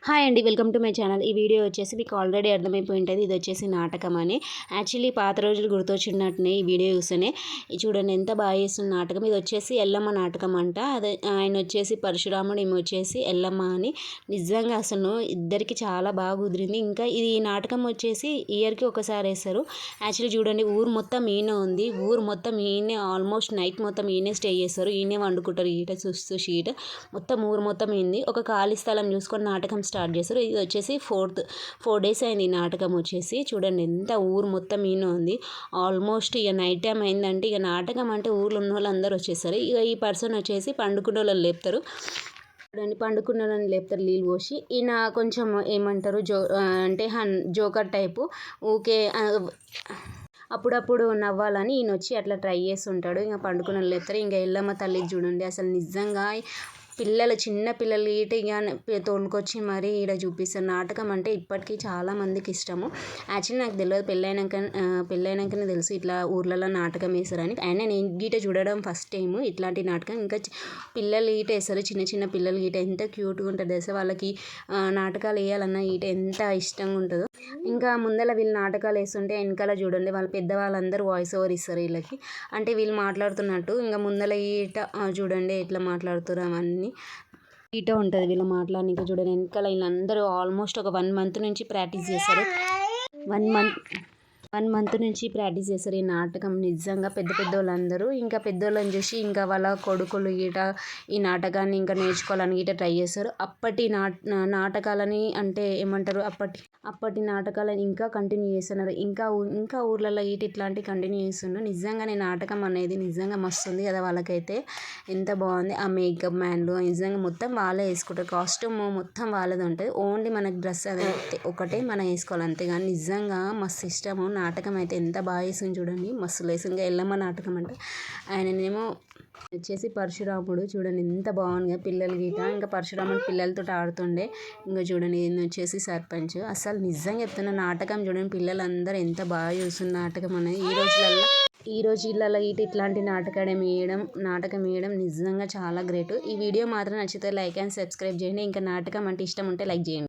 Hi అండి, welcome to my channel. ఈ video వచ్చేసి మీకు ఆల్రెడీ అర్థమైపోయి ఉంటుంది. ఇది వచ్చేసి నాటకం అని. యాక్చువల్లీ పాత రోజులు గుర్తొచ్చినట్టునే ఈ వీడియో చూస్తేనే. చూడండి ఎంత బాగా చేస్తున్న నాటకం. ఇది వచ్చేసి ఎల్లమ్మ నాటకం అంట. అదే ఆయన వచ్చేసి పరశురాముడు, ఈమె వచ్చేసి ఎల్లమ్మ అని. నిజంగా అసలు ఇద్దరికి చాలా బాగా కుదిరింది. ఇంకా ఇది నాటకం వచ్చేసి ఇయర్కి ఒకసారి వేస్తారు. యాక్చువల్లీ చూడండి, ఊరు మొత్తం ఈయన ఉంది. ఊరు మొత్తం ఈయనే, ఆల్మోస్ట్ నైట్ మొత్తం ఈయనే స్టే చేస్తారు. ఈయనే వండుకుంటారు. ఈట చూస్తూ షీట్ మొత్తం ఊరు మొత్తం ఏంది. ఒక ఖాళీ స్థలం చూసుకొని నాటకం స్టార్ట్ చేస్తారు. ఇది వచ్చేసి 4 డేస్ అయింది ఈ నాటకం వచ్చేసి. చూడండి ఎంత ఊరు మొత్తం ఈయన ఉంది. ఆల్మోస్ట్ ఇక నైట్ టైం అయిందంటే ఇక నాటకం అంటే ఊర్లో ఉన్న వాళ్ళు అందరూ వచ్చేస్తారు. ఇక ఈ పర్సన్ వచ్చేసి పండుకున్న వాళ్ళని లేపుతారు. చూడండి, పండుకున్న వాళ్ళని లేపుతారు నీళ్ళు పోసి. ఈయన కొంచెం ఏమంటారు అంటే జోకర్ టైపు. ఊకే అప్పుడప్పుడు నవ్వాలని ఈయన వచ్చి అట్లా ట్రై చేస్తుంటాడు. ఇంకా పండుకున్న లేపుతారు. ఇంకా ఎల్లమ్మ తల్లి చూడండి, అసలు నిజంగా పిల్లలు, చిన్న పిల్లలు ఇక తోలుకొచ్చి మరీ ఈడ చూపిస్తారు. నాటకం అంటే ఇప్పటికీ చాలామందికి ఇష్టము. యాక్చువల్లీ నాకు తెలియదు, పెళ్ళైనాకనే తెలుసు ఇట్లా ఊర్లలో నాటకం వేస్తారని. అయినా నేను గీట చూడడం ఫస్ట్ టైం ఇట్లాంటి నాటకం. ఇంకా పిల్లలు ఈట వేస్తారు, చిన్న చిన్న పిల్లలు ఈట ఎంత క్యూట్గా ఉంటుంది తెలుసా. వాళ్ళకి నాటకాలు వేయాలన్న ఈట ఎంత ఇష్టంగా ఉంటుందో. ఇంకా ముందర వీళ్ళు నాటకాలు వేస్తుంటే వెనకాల చూడండి వాళ్ళ పెద్దవాళ్ళందరూ వాయిస్ ఓవర్ ఇస్తారు వీళ్ళకి. అంటే వీళ్ళు మాట్లాడుతున్నట్టు. ఇంకా ముందర ఈట చూడండి ఎట్లా మాట్లాడుతారు అవన్నీ. ఈట ఉంటుంది వీళ్ళు మాట్లాడడానికి. చూడండి వెనకాల వీళ్ళందరూ ఆల్మోస్ట్ ఒక 1 మంత్ నుంచి ప్రాక్టీస్ చేస్తారు. 1 మంత్ నుంచి ప్రాక్టీస్ చేస్తారు ఈ నాటకం. నిజంగా పెద్ద పెద్దోళ్ళందరూ ఇంకా పెద్దోళ్ళని చూసి ఇంకా వాళ్ళ కొడుకులు ఈట ఈ నాటకాన్ని ఇంకా నేర్చుకోవాలని గీట ట్రై చేస్తారు. అప్పటి నాటకాలని అంటే ఏమంటారు, అప్పటి నాటకాలను ఇంకా కంటిన్యూ చేస్తున్నారు. ఇంకా ఊర్లలో ఈట ఇట్లాంటివి కంటిన్యూ చేస్తున్నారు. నిజంగానే నాటకం అనేది నిజంగా మస్తు ఉంది కదా. వాళ్ళకైతే ఎంత బాగుంది. ఆ మేకప్ మ్యాన్లు నిజంగా మొత్తం వాళ్ళే వేసుకుంటారు. కాస్ట్యూమ్ మొత్తం వాళ్ళది ఉంటుంది. ఓన్లీ మనకు డ్రెస్ అది ఒకటే మనం వేసుకోవాలి అంతేగాని. నిజంగా మస్తు ఇష్టము. నాటకం అయితే ఎంత బాగా వేసింది చూడండి, మస్తు లేసింగా. ఎల్లమ్మ నాటకం అంటే ఆయననేమో వచ్చేసి పరశురాముడు. చూడండి ఎంత బాగుంది పిల్లలు గీట. ఇంకా పరశురాముడు పిల్లలతో ఆడుతుండే. ఇంకా చూడండి ఈయన వచ్చేసి సర్పంచ్. అసలు నిజంగా చెప్తున్న నాటకం చూడండి, పిల్లలందరూ ఎంత బాగా చూస్తున్న నాటకం అనేది. ఈ రోజులలో ఇట్లాంటి నాటకం వేయడం నిజంగా చాలా గ్రేట్. ఈ వీడియో మాత్రం నచ్చితే లైక్ అండ్ సబ్స్క్రైబ్ చేయండి. ఇంకా నాటకం అంటే ఇష్టం ఉంటే లైక్ చేయండి.